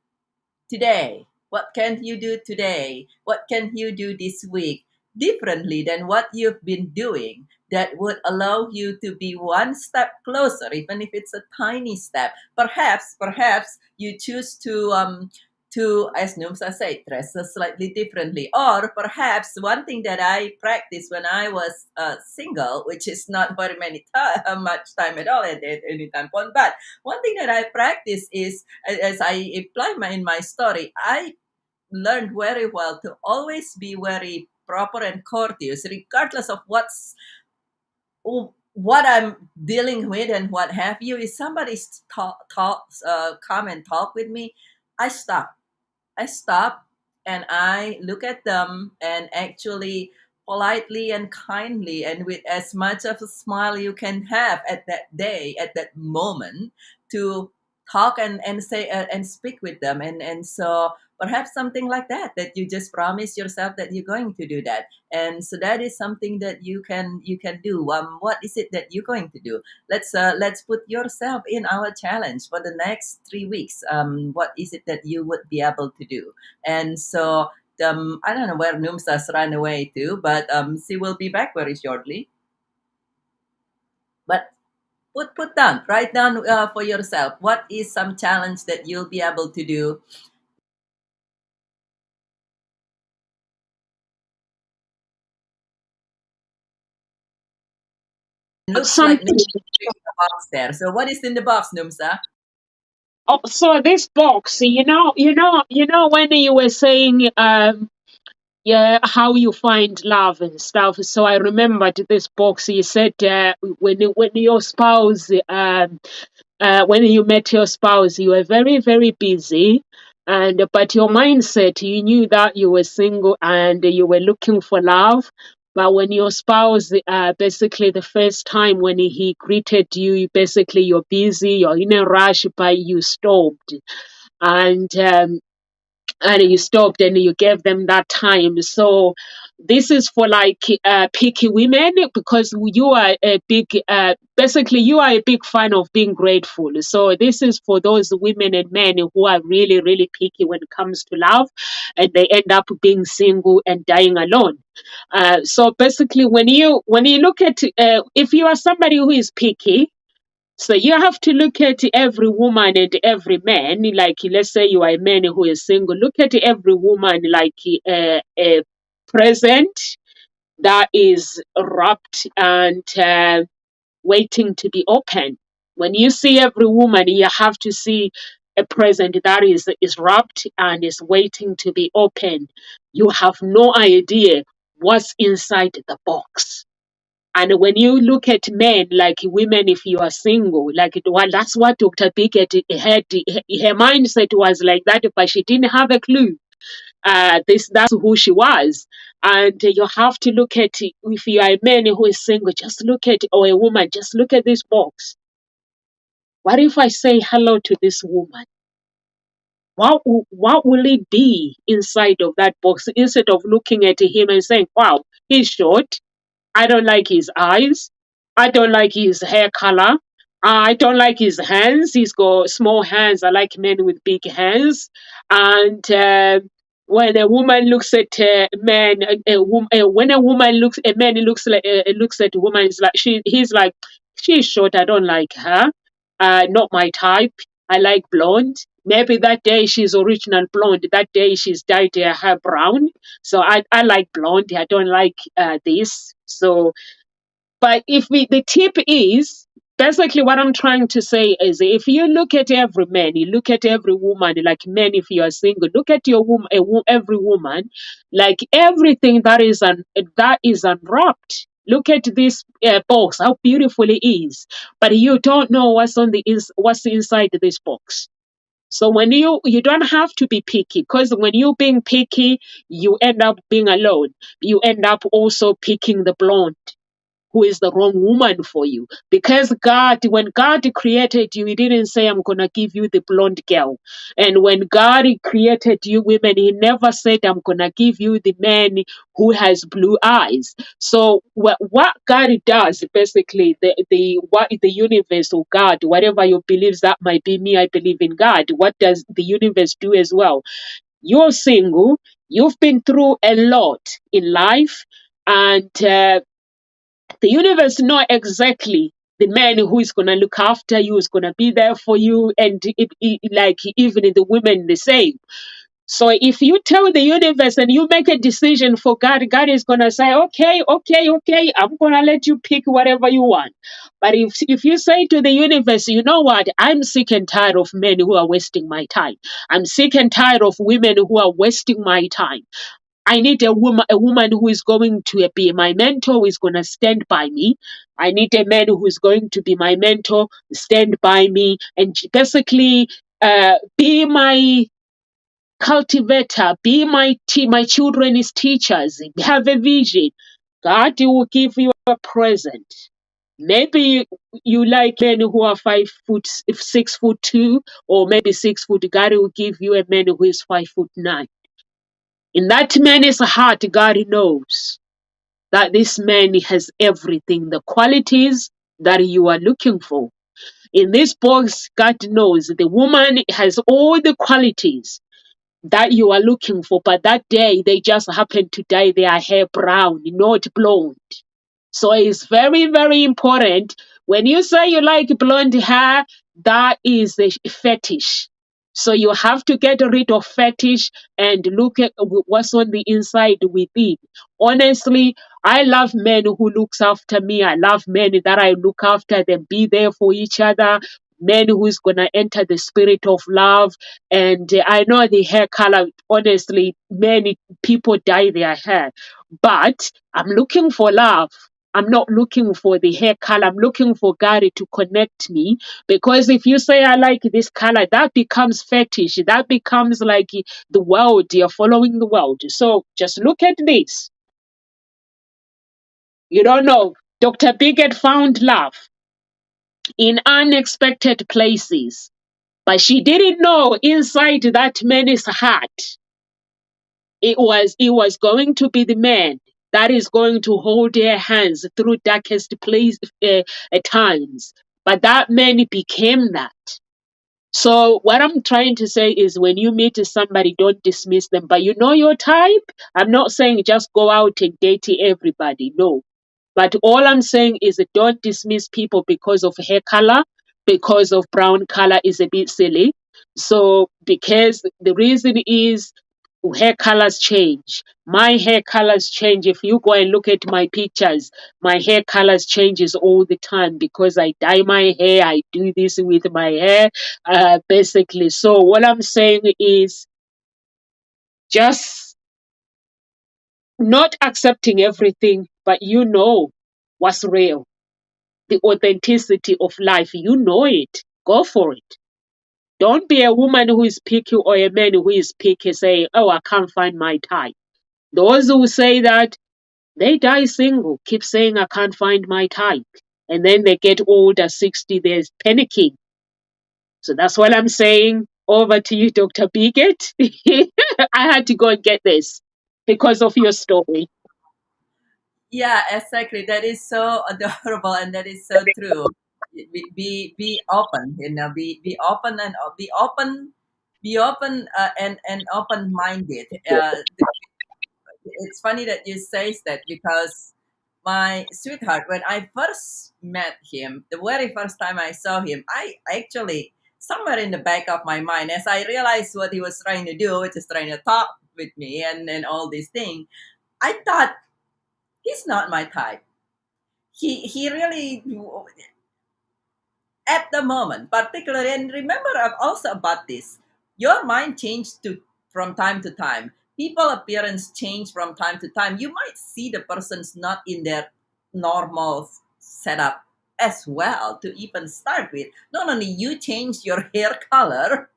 today? What can you do today? What can you do this week differently than what you've been doing that would allow you to be one step closer, even if it's a tiny step? Perhaps you choose to, as Numsa said, dress slightly differently. Or perhaps one thing that I practiced when I was single, which is not very much time at all at any time point, but one thing that I practice is, as I apply in my story, I learned very well to always be very proper and courteous, regardless of what I'm dealing with and what have you. If somebody come and talk with me, I stop. I stop and I look at them and actually politely and kindly and with as much of a smile you can have at that day, at that moment, to talk and say and speak with them. And so perhaps something like that you just promise yourself that you're going to do that. And so that is something that you can do. What is it that you're going to do? Let's put yourself in our challenge for the next 3 weeks. What is it that you would be able to do? And so I don't know where Numsa's run away to, but she will be back very shortly. But write down for yourself. What is some challenge that you'll be able to do? Looks like Something. a box there. So what is in the box, Numsa? Oh, so this box, when you were saying, yeah, how you find love and stuff. So I remembered this box. You said when your spouse, when you met your spouse, you were very, very busy, and but your mindset, you knew that you were single and you were looking for love. But when your spouse, basically the first time when he greeted you, basically you're busy, you're in a rush, but you stopped. And and you stopped and you gave them that time. So this is for like picky women, because you are a big basically you are a big fan of being grateful. So this is for those women and men who are really, really picky when it comes to love, and they end up being single and dying alone. So basically when you look at if you are somebody who is picky, so you have to look at every woman and every man. Like, let's say you are a man who is single, look at every woman like a present that is wrapped and waiting to be opened. When you see every woman, you have to see a present that is wrapped and is waiting to be opened. You have no idea what's inside the box. And when you look at men, like women, if you are single, like well, that's what Dr. Bickett had. Her mindset was like that, but she didn't have a clue. That's who she was. And you have to look at, if you are a man who is single, just look at, or a woman, just look at this box. What if I say hello to this woman? What will it be inside of that box? Instead of looking at him and saying, wow, he's short, I don't like his eyes. I don't like his hair color. I don't like his hands. He's got small hands. I like men with big hands. And when a woman looks at a man, when a man looks at a woman, it's like he's like, she's short. I don't like her. Not my type. I like blonde. Maybe that day she's original blonde. That day she's dyed her hair brown. So I like blonde. I don't like this. So, but the tip is basically what I'm trying to say is, if you look at every man, you look at every woman, like men, if you are single, look at your woman, every woman, like everything that is unwrapped. Look at this box, how beautiful it is, but you don't know what's inside this box. So when you don't have to be picky, because when you being picky, you end up being alone. You end up also picking the blonde, who is the wrong woman for you. Because when God created you, He didn't say, I'm going to give you the blonde girl. And when God created you women, He never said, I'm going to give you the man who has blue eyes. So what God does, basically, what the universe or God, whatever you believe, that might be me, I believe in God. What does the universe do as well? You're single, you've been through a lot in life, and the universe know exactly the man who is going to look after you, is going to be there for you, and like even the women the same. So if you tell the universe and you make a decision for God, God is going to say, okay, I'm going to let you pick whatever you want. But if you say to the universe, you know what, I'm sick and tired of men who are wasting my time. I'm sick and tired of women who are wasting my time. I need a woman who is going to be my mentor, who is going to stand by me. I need a man who is going to be my mentor, stand by me, and basically be my cultivator, be my children's teachers, have a vision. God will give you a present. Maybe you like men who are 5 foot, 6'2", or maybe 6 foot. God will give you a man who is 5'9". In that man's heart, God knows that this man has everything, the qualities that you are looking for. In this box, God knows the woman has all the qualities that you are looking for, but that day they just happen to dye their hair brown, not blonde. So it's very, very important. When you say you like blonde hair, that is a fetish. So you have to get rid of fetish and look at what's on the inside within. Honestly, I love men who looks after me. I love men that I look after them, be there for each other. Men who's gonna enter the spirit of love. And I know the hair color. Honestly, many people dye their hair, but I'm looking for love. I'm not looking for the hair color. I'm looking for God to connect me. Because if you say, I like this color, that becomes fetish. That becomes like the world. You're following the world. So just look at this. You don't know. Dr. Bigot found love in unexpected places. But she didn't know inside that man's heart, it was going to be the man that is going to hold her hands through darkest times. But that man became that. So what I'm trying to say is, when you meet somebody, don't dismiss them. But you know your type. I'm not saying just go out and date everybody. No. But all I'm saying is, don't dismiss people because of hair color, because of brown color is a bit silly. So because the reason is, hair colors change. My hair colors change. If you go and look at my pictures, my hair colors changes all the time because I dye my hair. I do this with my hair, basically. So what I'm saying is, just not accepting everything, but you know what's real, the authenticity of life. You know it. Go for it. Don't be a woman who is picky or a man who is picky saying, oh, I can't find my type. Those who say that, they die single, keep saying, I can't find my type. And then they get older, 60, they're panicking. So that's what I'm saying. Over to you, Dr. Bigot. I had to go and get this because of your story. Yeah, exactly. That is so adorable, and that is so true. Be open, be open and be open and open minded. It's funny that you say that, because my sweetheart, when I first met him, the very first time I saw him, I actually, somewhere in the back of my mind, as I realized what he was trying to do, which is trying to talk with me and all these things, I thought, he's not my type. He really, at the moment, particularly. And remember, also about this, your mind changed to from time to time. People appearance change from time to time. You might see the person's not in their normal setup as well. To even start with, not only you change your hair color,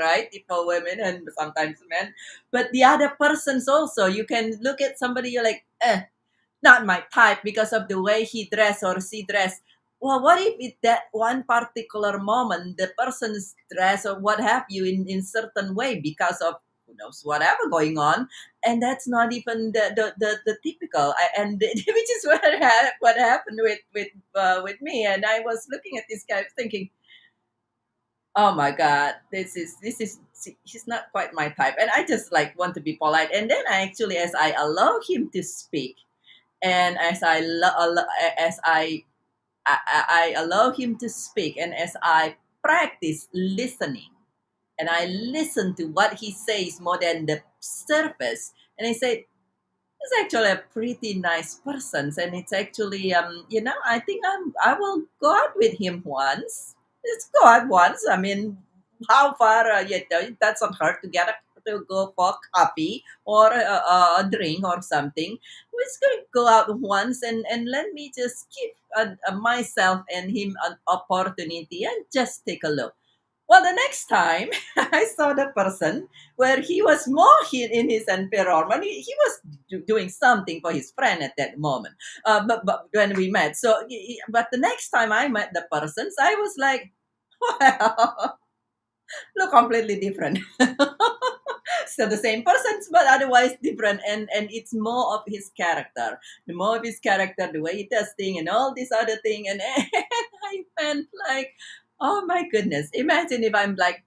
right, for women and sometimes men, but the other persons also. You can look at somebody, you're like, not my type because of the way he dressed or she dressed. Well, what if at that one particular moment the person's dress or what have you in certain way because of who knows whatever going on, and that's not even the typical. And which is what happened with me. And I was looking at this guy thinking, oh my god, this is he's not quite my type, and I just like want to be polite. And then I actually, as I allow him to speak, and as as I allow him to speak, and as I practice listening, and I listen to what he says more than the surface, and I say, he's actually a pretty nice person, and it's actually I think I will go out with him once. Let's go out once. I mean, how far? It doesn't hurt to to go for coffee or a drink or something. We're just going to go out once, and let me just give myself and him an opportunity and just take a look. Well, the next time I saw the person where he was more in his environment, he was doing something for his friend at that moment. But when we met, but the next time I met the persons, I was like, well, look completely different. Still the same persons, but otherwise different, and it's more of his character. The more of his character, the way he does thing, and all this other thing, and I felt like, oh my goodness! Imagine if I'm like,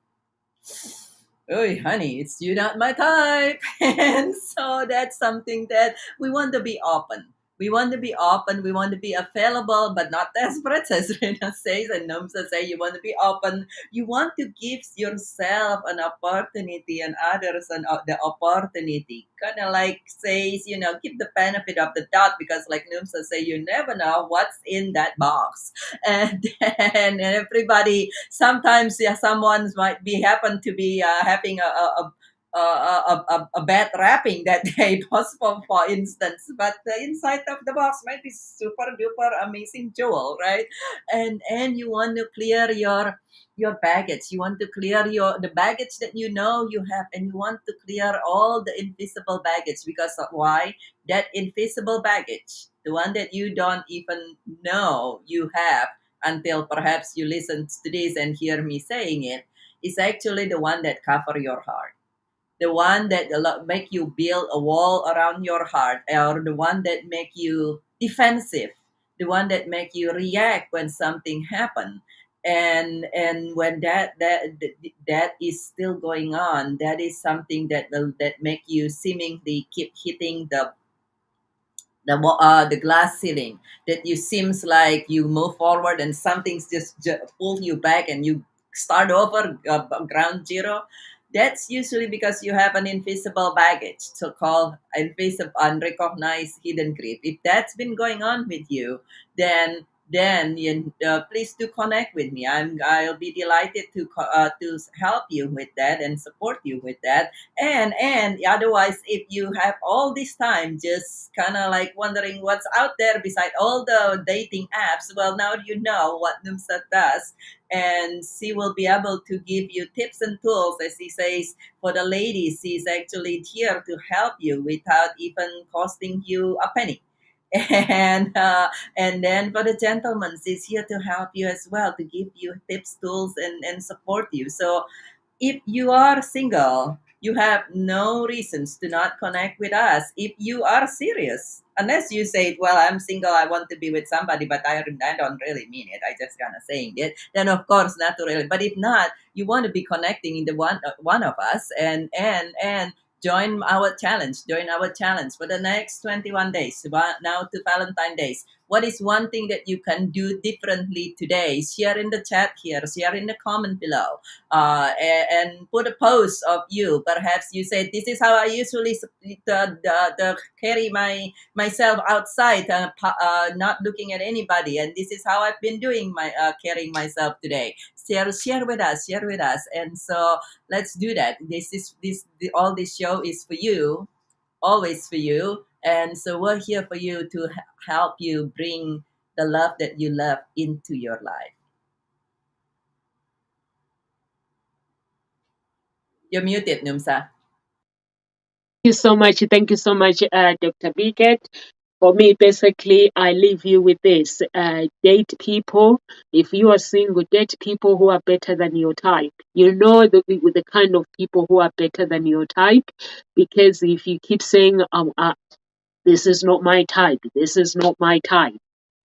oh, honey, it's you not my type. And so that's something that we want to be open. We want to be open. We want to be available, but not desperate, as Rena says, and Namsa say. You want to be open. You want to give yourself an opportunity and others the opportunity. Kind of like says, give the benefit of the doubt, because like Namsa say, you never know what's in that box. And then everybody, sometimes, yeah, someone might be happen to be having a bad wrapping that day, possible, for instance, but the inside of the box might be super duper amazing jewel, right? And you want to clear your baggage. You want to clear the baggage that you have, and you want to clear all the invisible baggage. Because of why? That invisible baggage, the one that you don't even know you have until perhaps you listen to this and hear me saying it, is actually the one that cover your heart, the one that make you build a wall around your heart, or the one that make you defensive, the one that make you react when something happen. And when that is still going on, that is something that make you seemingly keep hitting the glass ceiling, that you seems like you move forward and something's just pull you back and you start over ground zero. That's usually because you have an invisible baggage, so called invisible unrecognized hidden grief. If that's been going on with you, then please do connect with me. I'll be delighted to help you with that and support you with that. And otherwise, if you have all this time just kind of like wondering what's out there beside all the dating apps, well, now you know what Numsa does, and she will be able to give you tips and tools. As he says, for the ladies, she's actually here to help you without even costing you a penny. And then for the gentlemen, she's here to help you as well, to give you tips, tools, and support you. So if you are single, you have no reasons to not connect with us. If you are serious, unless you say, well, I'm single, I want to be with somebody, but I don't really mean it, I just kind of saying it, then of course not really. But if not, you want to be connecting in the one of us, and join our challenge. Join our challenge for the next 21 days. Now to Valentine days. What is one thing that you can do differently today? Share in the chat here. Share in the comment below. And put a post of you. Perhaps you say, this is how I usually carry myself outside, not looking at anybody. And this is how I've been doing my carrying myself today. Share with us. Share with us. And so let's do that. All this show is for you, always for you, and so we're here for you to help you bring the love that you love into your life. You're muted, Numsa. You so much. Thank you so much, Dr. Biget. For me, basically, I leave you with this. Date people. If you are single, date people who are better than your type. You know the kind of people who are better than your type. Because if you keep saying, this is not my type, this is not my type.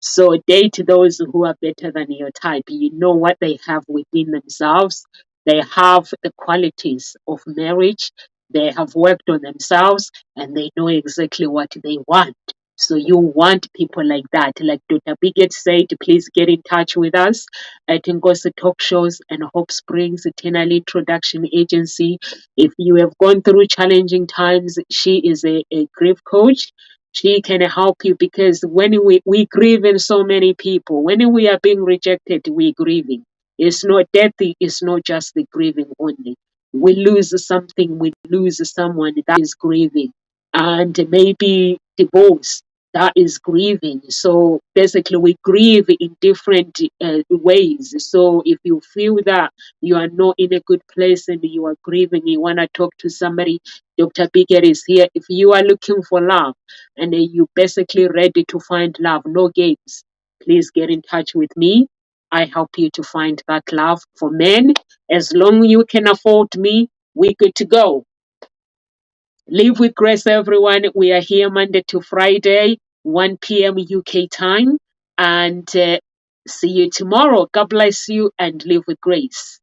So date those who are better than your type. You know what they have within themselves. They have the qualities of marriage. They have worked on themselves and they know exactly what they want. So you want people like that. Like Dr. Biget said, please get in touch with us at Ngozi Talk Shows and Hope Springs Eternal Introduction Agency. If you have gone through challenging times, she is a grief coach. She can help you, because when we grieve in so many people, when we are being rejected, we're grieving. It's not death, it's not just the grieving only. We lose something, we lose someone, that is grieving. And maybe divorce, that is grieving. So basically, we grieve in different ways. So if you feel that you are not in a good place and you are grieving, you want to talk to somebody, Dr. Biget is here. If you are looking for love, and you basically ready to find love, no games, please get in touch with me. I help you to find that love. For men, as long you can afford me, we're good to go. Live with grace, everyone. We are here Monday to Friday, 1 p.m. UK time, and see you tomorrow. God bless you and live with grace.